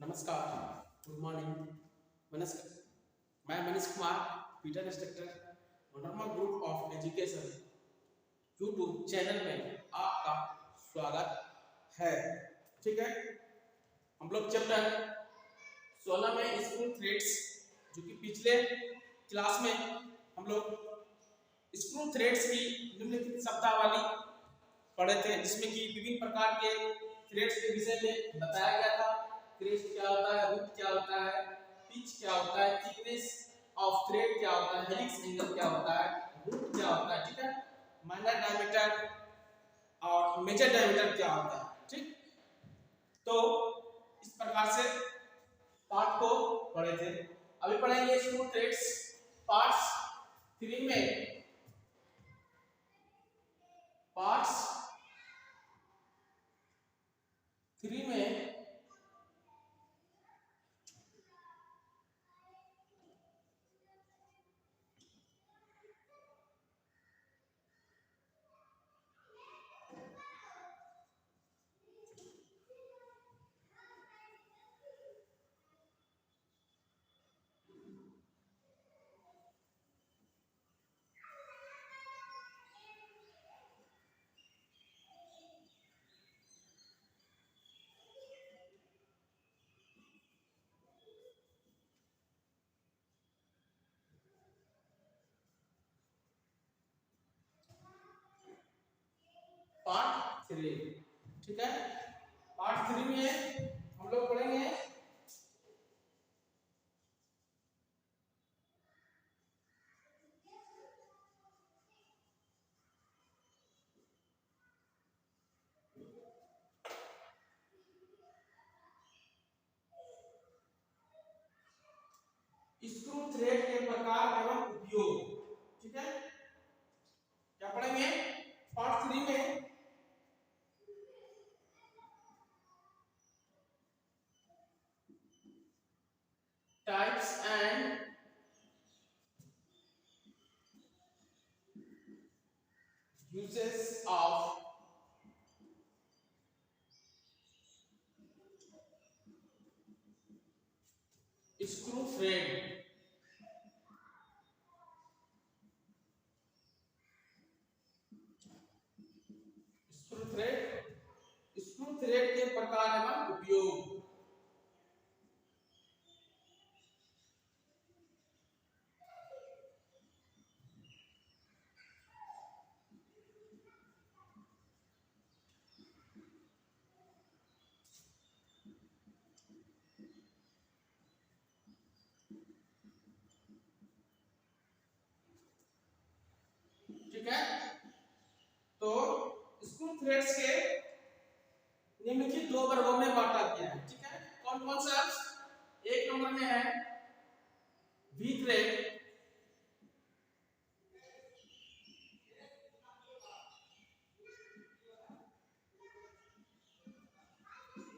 नमस्कार, good morning. मैं Manish Kumar, Peter instructor, normal group of education YouTube channel में आपका स्वागत है। ठीक है, हम लोग चैप्टर 16 में स्कूल थ्रेड्स, जो कि पिछले क्लास में हम लोग स्क्रू थ्रेड्स की निम्नलिखित शब्दावली पढ़े थे, जिसमें कि विभिन्न प्रकार के थ्रेड्स के विषय में बताया गया था। क्रेस्ट क्या होता है, रूट क्या होता है, पिच क्या होता है, थिकनेस ऑफ थ्रेड क्या होता है, हेलिक्स एंगल क्या होता है, रूट क्या होता है, ठीक है, माइनर डायमीटर और मेजर डायमीटर क्या होता है। ठीक, तो इस प्रकार से पार्ट को पढ़े थे। अभी पढ़ेंगे स्क्रू थ्रेड्स पार्ट्स 3 में। पार्ट्स 3 में पार्ट 3, ठीक है, पार्ट 3 में हम लोग पढ़ेंगे स्क्रू थ्रेड के प्रकार एवं उपयोग। ठीक है, क्या पढ़ेंगे पार्ट 3 में? Types and uses of screw thread। Screw thread के प्रकार एवं उपयोग। ठीक है, तो स्क्रू थ्रेड्स के निम्नलिखित 2 वर्गों में बांटा गया है। ठीक है, कौन कौन सा? एक नंबर में है वी थ्रेड,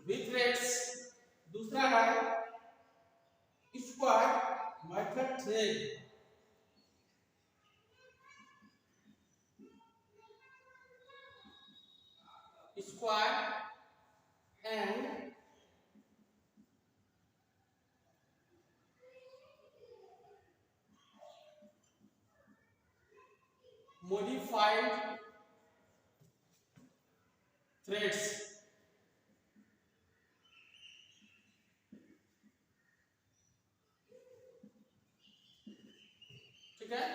वी थ्रेड्स। दूसरा है square method thread. Square and modified threads। ठीक है,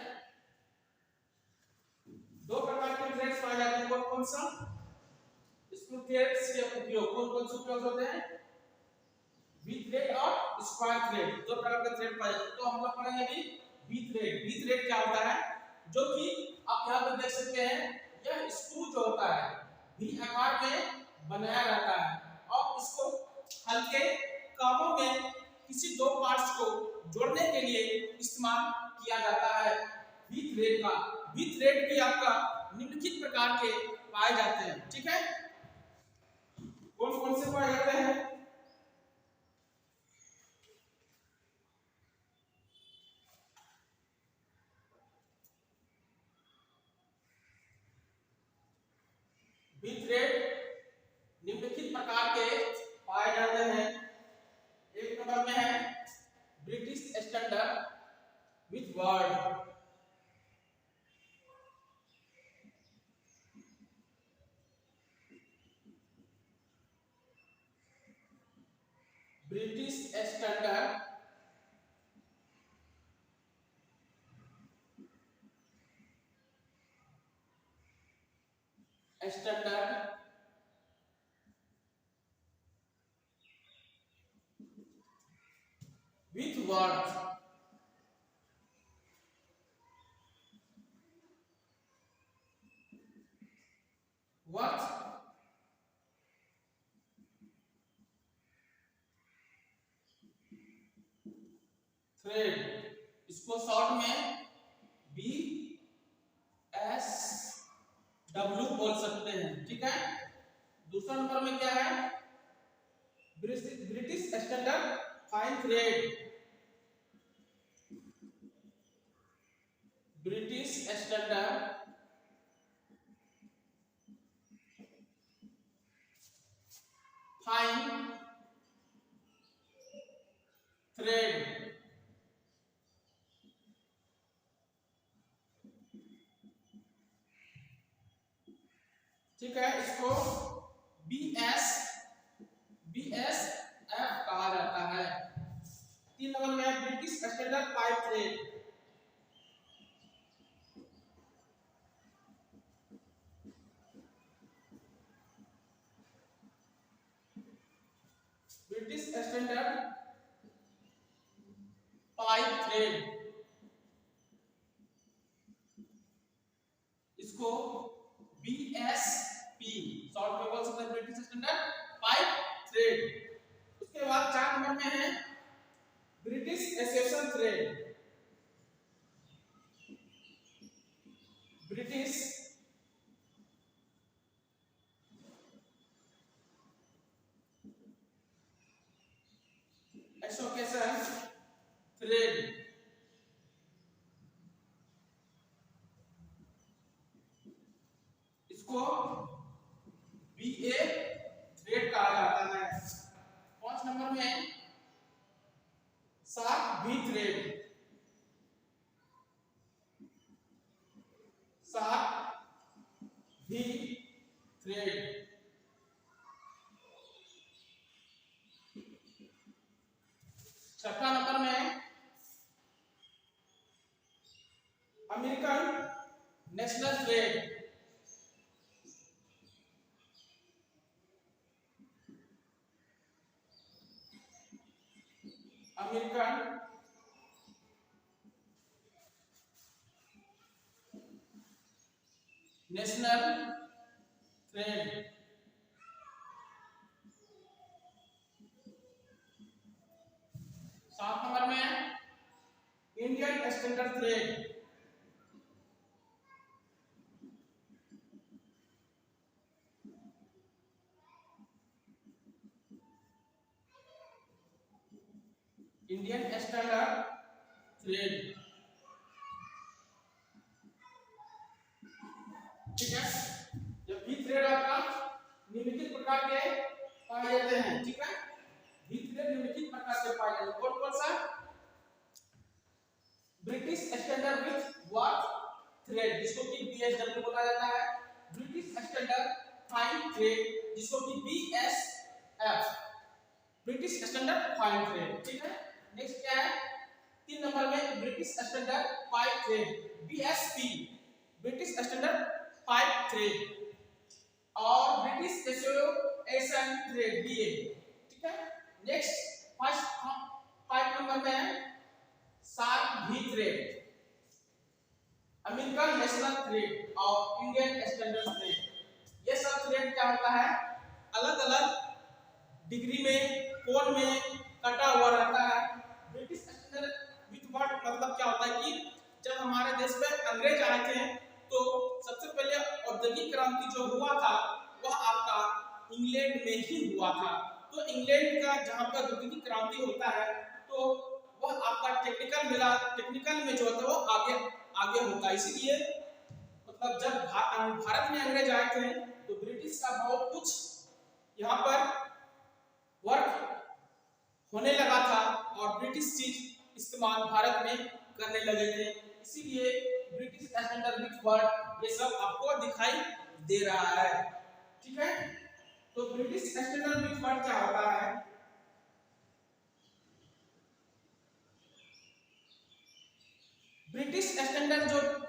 2 प्रकार के थ्रेड्स पाए जाते हैं। कौन कौन सा? स्क्रू थ्रेड्स के उपयोग कौन कौन से उपयोग होते हैं? वी थ्रेड और स्क्वायर थ्रेड, 2 प्रकार के थ्रेड पाए जाते हैं। तो हम लोग पढ़ेंगे अभी वी थ्रेड। वी थ्रेड क्या होता है? जो कि आप यहां पर देख सकते हैं, यह स्क्रू जो होता है वी आकार में बनाया रहता है और इसको हल्के कामों में किसी 2 पार्ट्स को जोड़ने के लिए इस्तेमाल किया जाता है वी थ्रेड का। वी थ्रेड भी आपका निम्नलिखित प्रकार के पाए जाते हैं। ठीक है, कौन कौन से पाए जाते हैं? वी थ्रेड निम्नलिखित प्रकार के पाए जाते हैं। British standard with worth thread, इसको शॉर्ट में BSW बोल सकते हैं, ठीक है। दूसरा नंबर में क्या है, British standard fine thread, British standard fine thread, ठीक है। इसको BSF कहा जाता है। 3 नंबर में British standard pipe thread, British standard pipe thread, इसको BSP शॉर्ट में बोल सकते हैं, ब्रिटिश स्टैंडर्ड पाइप थ्रेड। उसके बाद 4 नंबर में है British association thread, British association thread, इसको BA थ्रेड कहा जाता है। 5 नंबर में सार्क भी थ्रेड, सार्क भी थ्रेड, 6 नंबर में American national thread, American national thread, 7 number में Indian standard thread, Indian standard thread, ठीक है। जब भी थ्रेड आपका निम्नलिखित प्रकार के पाए जाते हैं, ठीक है। भी थ्रेड निम्नलिखित प्रकार के पाए जाते हैं, कौन कौन सा, British standard with worth thread, जिसको कि BSW बोला जाता है, ब्रिटिश स्टैंडर्ड फाइन थ्रेड, जिसको कि BSF, British standard fine thread, ठीक है। नेक्स्ट क्या है, 3 नंबर में British standard pipe thread, BSP, British standard pipe thread, और ब्रिटिश एसोसिएशन थ्रेड, BA, ठीक है। नेक्स्ट 5 नंबर में सार्क भी थ्रेड, अमेरिकन नेशनल थ्रेड और इंडियन स्टैंडर्ड थ्रेड। ये सब थ्रेड क्या होता है, अलग अलग डिग्री में, कोण में कटा हुआ रहता है। ब्रिटिश स्टैंडर्ड विथ वर्थ मतलब क्या होता है कि जब हमारे देश में अंग्रेज आए थे तो सबसे पहले औद्योगिक क्रांति जो हुआ था वह आपका इंग्लैंड में ही हुआ था। तो इंग्लैंड का जहां पर औद्योगिक क्रांति होता है तो वह आपका टेक्निकल में जो होता है वो आगे होता है। इसीलिए मतलब जब भारत में अंग्रेज आए थे तो ब्रिटिश का बहुत कुछ यहाँ पर वर्क होने लगा था और ब्रिटिश चीज इस्तेमाल भारत में करने लगे थे, इसीलिए ब्रिटिश स्टैंडर्ड विथ वर्थ ये सब आपको दिखाई दे रहा है, ठीक है। तो ब्रिटिश स्टैंडर्ड विथ वर्थ क्या होता है,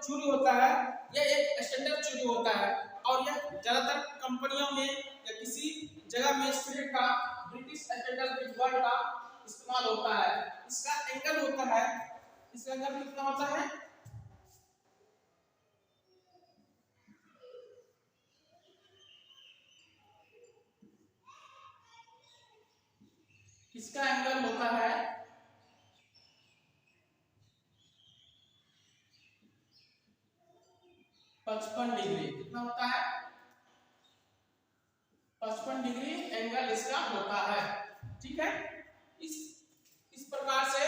चूड़ी होता है यह एक स्टैंडर्ड चूड़ी होता है और यह ज्यादातर कंपनियों में या किसी जगह में स्पिरिट का ब्रिटिश स्टैंडर्ड ब्रिज वर्ड का इस्तेमाल होता है। इसका एंगल होता है, इसका एंगल कितना होता है, इसका एंगल होता है 55 डिग्री। कितना होता है, 55 डिग्री एंगल इसका होता है। ठीक है, इस प्रकार से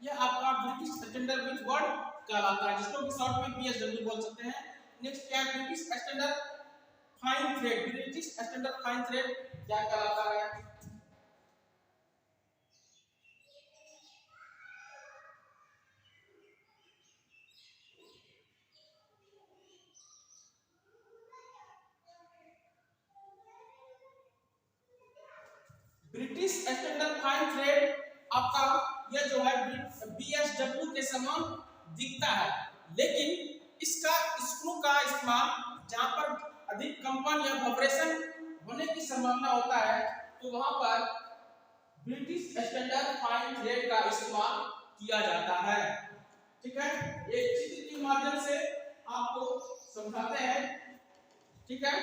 यह आपका ब्रिटिश स्टैंडर्ड ब्रिज वर्ड कहलाता है, जिसको कि शॉर्ट में बीएसडब्ल्यू बोल सकते हैं। नेक्स्ट क्या है, British standard fine thread. British standard fine thread क्या कहलाता है, ब्रिटिश स्टैंडर्ड फाइन थ्रेड आपका यह जो है बीएसडब्ल्यू के समान दिखता है, लेकिन इसका स्क्रू का इस्तेमाल जहां पर अधिक कंपन या वाइब्रेशन होने की संभावना होता है तो वहां पर ब्रिटिश स्टैंडर्ड फाइन थ्रेड का इस्तेमाल किया जाता है। ठीक है, एक चित्र के माध्यम से आपको समझाते हैं। ठीक है,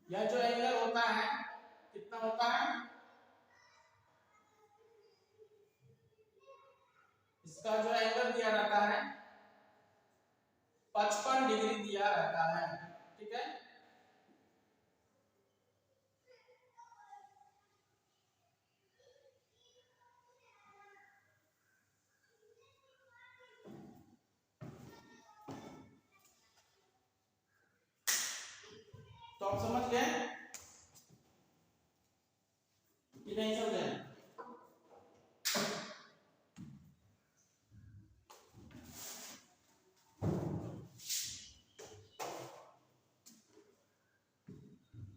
यह जो एंगल होता है कितना होता है, इसका जो एंगल दिया रहता है 55 डिग्री दिया रहता है। ठीक है, तो आप समझ गए कि नहीं समझे,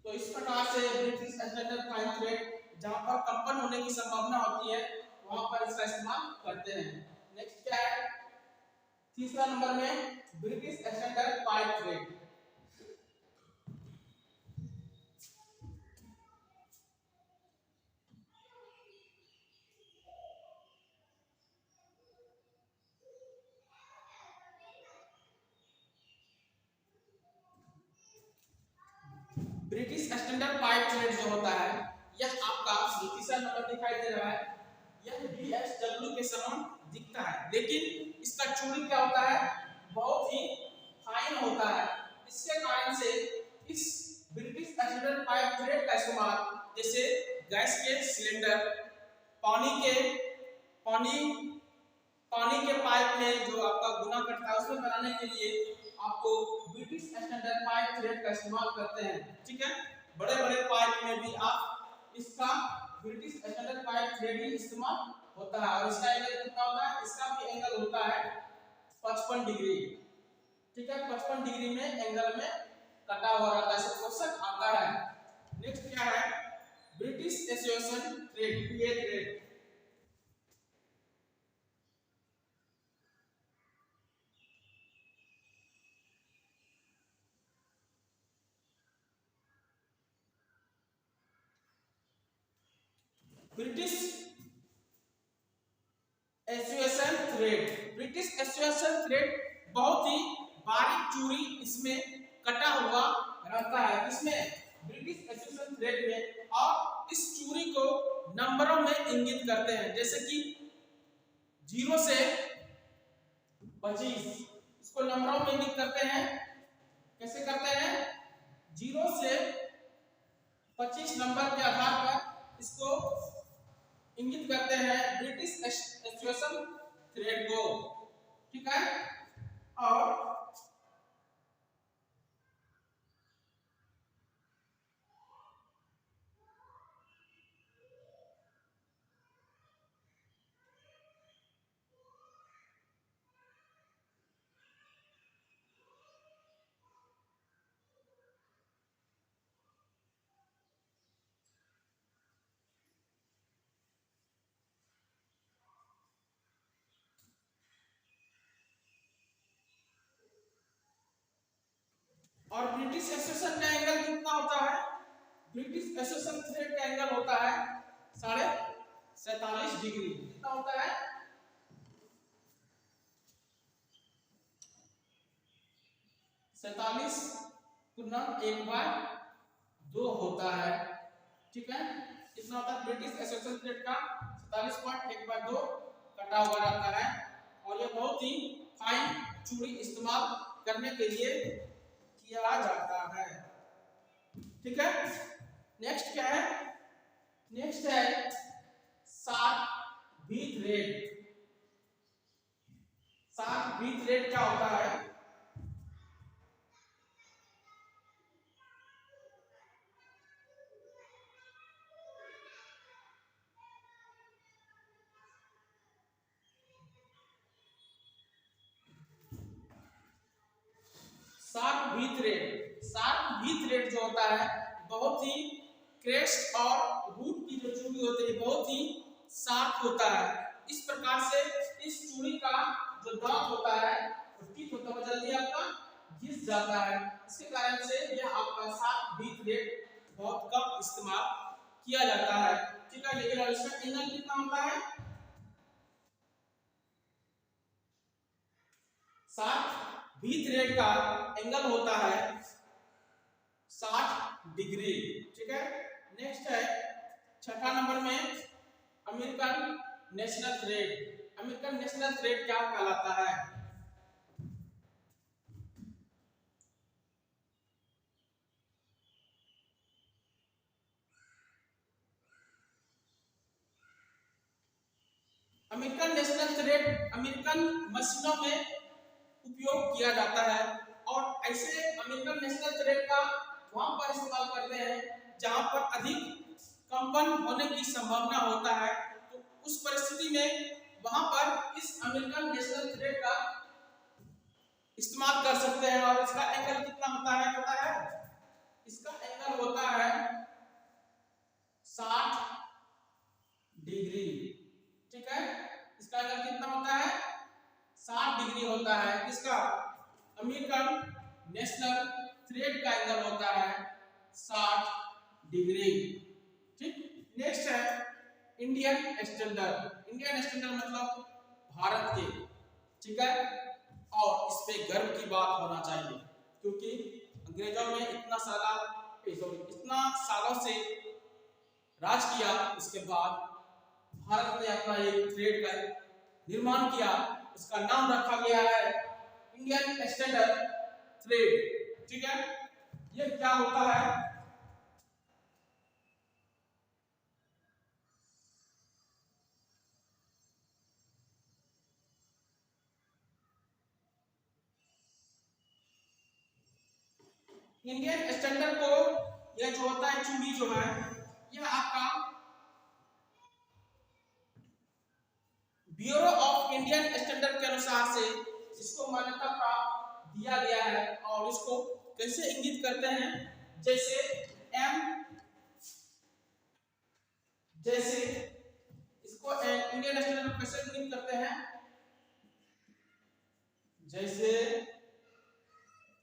तो इस प्रकार से ब्रिटिश स्टैंडर्ड फाइन थ्रेड जहां पर कंपन होने की संभावना होती है वहां पर इसका इस्तेमाल करते हैं। नेक्स्ट क्या है, तीसरा नंबर में British standard pipe thread. British standard pipe thread जो होता है यह आपका तीसरा नंबर दिखाई दे रहा है, यह बीएसडब्ल्यू के समान दिखता है, लेकिन इसका चूड़ी क्या होता है, बहुत ही फाइन होता है। इसके कारण से इस ब्रिटिश स्टैंडर्ड पाइप थ्रेड का इस्तेमाल जैसे गैस के सिलेंडर, पानी के पाइप में जो आपका गुना करता है उसमें बनाने के लिए आपको ब्रिटिश स्टैंडर्ड पाइप थ्रेड का इस्तेमाल करते हैं। ठीक है, बड़े बड़े पाइप में भी आप इसका ब्रिटिश स्टैंडर्ड पाइप थ्रेड ही इस्तेमाल होता है और इसका एंगल कितना होता है, इसका भी एंगल होता है 55 डिग्री। ठीक है, 55 डिग्री में एंगल में कटा हुआ रहता है, ऐसा क्वेश्चन आता है। नेक्स्ट क्या है, British association thread, BA thread. British association thread, British association thread बहुत ही बारीक चूड़ी इसमें कटा हुआ रहता है, इसमें ब्रिटिश एसोसिएशन थ्रेड में, और इस चूड़ी को नंबरों में इंगित करते हैं, जैसे कि 0 से 25, इसको नंबरों में इंगित करते हैं। कैसे करते हैं, 0 से 25 नंबर के आधार पर इसको इंगित करते हैं ब्रिटिश एसोसिएशन थ्रेड को, ठीक है। और ब्रिटिश एसोसिएशन का एंगल कितना होता है? ब्रिटिश एसोसिएशन थ्रेड का एंगल होता है 47.5 डिग्री। कितना होता है? 47 गुना 1/2 होता है, ठीक है। कितना होता है ब्रिटिश एसोसिएशन थ्रेड का? 47.1/2 कटा हुआ रहता है। और यह बहुत ही फाइन चूड़ी इस्तेमाल करने के लिए किया जाता है, ठीक है। नेक्स्ट क्या है? नेक्स्ट है sharp V thread. Sharp V thread क्या होता है? शार्प वी थ्रेड जो होता है बहुत ही क्रेस्ट और रूट की जो चूड़ी होती है बहुत ही शार्प होता है। इस प्रकार से इस चूड़ी का जो दांत होता है वो टीथ होता है जल्दी आपका घिस जाता है। इसके कारण से यह आपका शार्प वी थ्रेड बहुत कम इस्तेमाल किया जाता है, ठीक है। लेकिन इसका एंगल कितना होता है? शार्प वी थ्रेड का एंगल होता है 60 डिग्री, ठीक है। नेक्स्ट है छठा नंबर में American national thread. American national thread क्या कहलाता है? अमेरिकन नेशनल थ्रेड अमेरिकन मशीनों में उपयोग किया जाता है और ऐसे अमेरिकन नेशनल थ्रेड का वहां पर इस्तेमाल करते हैं जहां पर अधिक कंपन होने की संभावना होता है। तो उस परिस्थिति में वहां पर इस अमेरिकन नेशनल थ्रेड का इस्तेमाल कर सकते हैं। और इसका एंगल कितना होता है पता है? इसका एंगल होता है 60 डिग्री, ठीक है। इसका एंगल कितना होता है? 60 डिग्री होता है। इसका अमेरिकन नेशनल थ्रेड का एंगल होता है 60 डिग्री, ठीक। नेक्स्ट है इंडियन स्टैंडर्ड। इंडियन स्टैंडर्ड मतलब भारत के, ठीक है। और इस पे गर्व की बात होना चाहिए क्योंकि अंग्रेजों ने इतना सालों से राज किया, उसके बाद भारत ने अपना एक थ्रेड का निर्माण किया। उसका नाम रखा गया है इंडियन स्टैंडर्ड थ्रेड, ठीक है। ये क्या होता है? इंडियन स्टैंडर्ड को यह जो होता है चूड़ी जो है यह आपका ब्यूरो ऑफ इंडियन स्टैंडर्ड के अनुसार से इसको मान्यता प्राप्त दिया गया है। और इसको कैसे इंगित करते हैं? जैसे इसको इंडियन स्टैंडर्ड कैसे इंगित करते हैं? जैसे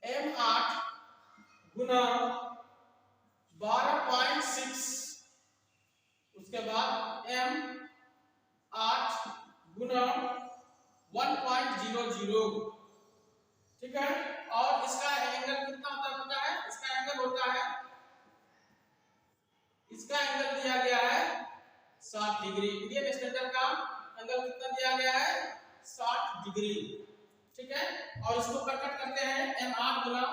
M8 गुना 12.6, उसके बाद M8 गुना 1.00, ठीक है। और इसका एंगल कितना होता है पता है? इसका एंगल होता है, इसका एंगल दिया गया है 60 डिग्री। इंडियन स्टैंडर्ड का एंगल कितना दिया गया है? 60 डिग्री, ठीक है। और इसको कट करते हैं M8 गुना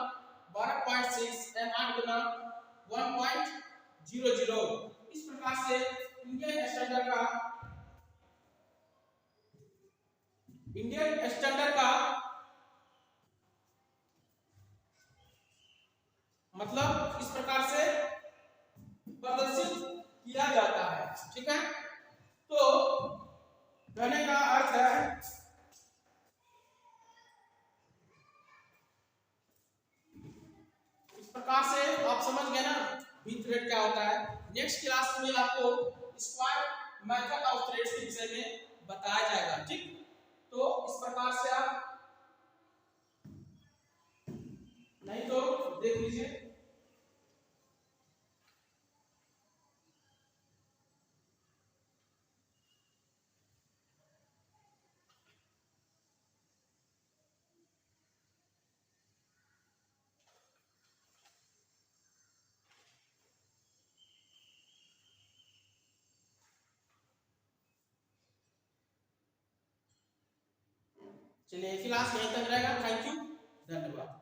12.6 M8 गुना 1.00। इस प्रकार से इंडियन स्टैंडर्ड का इंडियन स्टैंडर्ड का मतलब इस प्रकार से प्रदर्शित किया जाता है। ठीक है, तो कहने का अर्थ है इस प्रकार से आप समझ गए ना बिट रेट क्या होता है। नेक्स्ट क्लास में आपको स्क्वायर मेथड ऑफ थ्रेड्स के विषय में बताया जाएगा। ठीक, तो इस प्रकार से आप नहीं तो देख लीजिए। चलिए क्लास यहीं तक रहेगा। थैंक यू, धन्यवाद।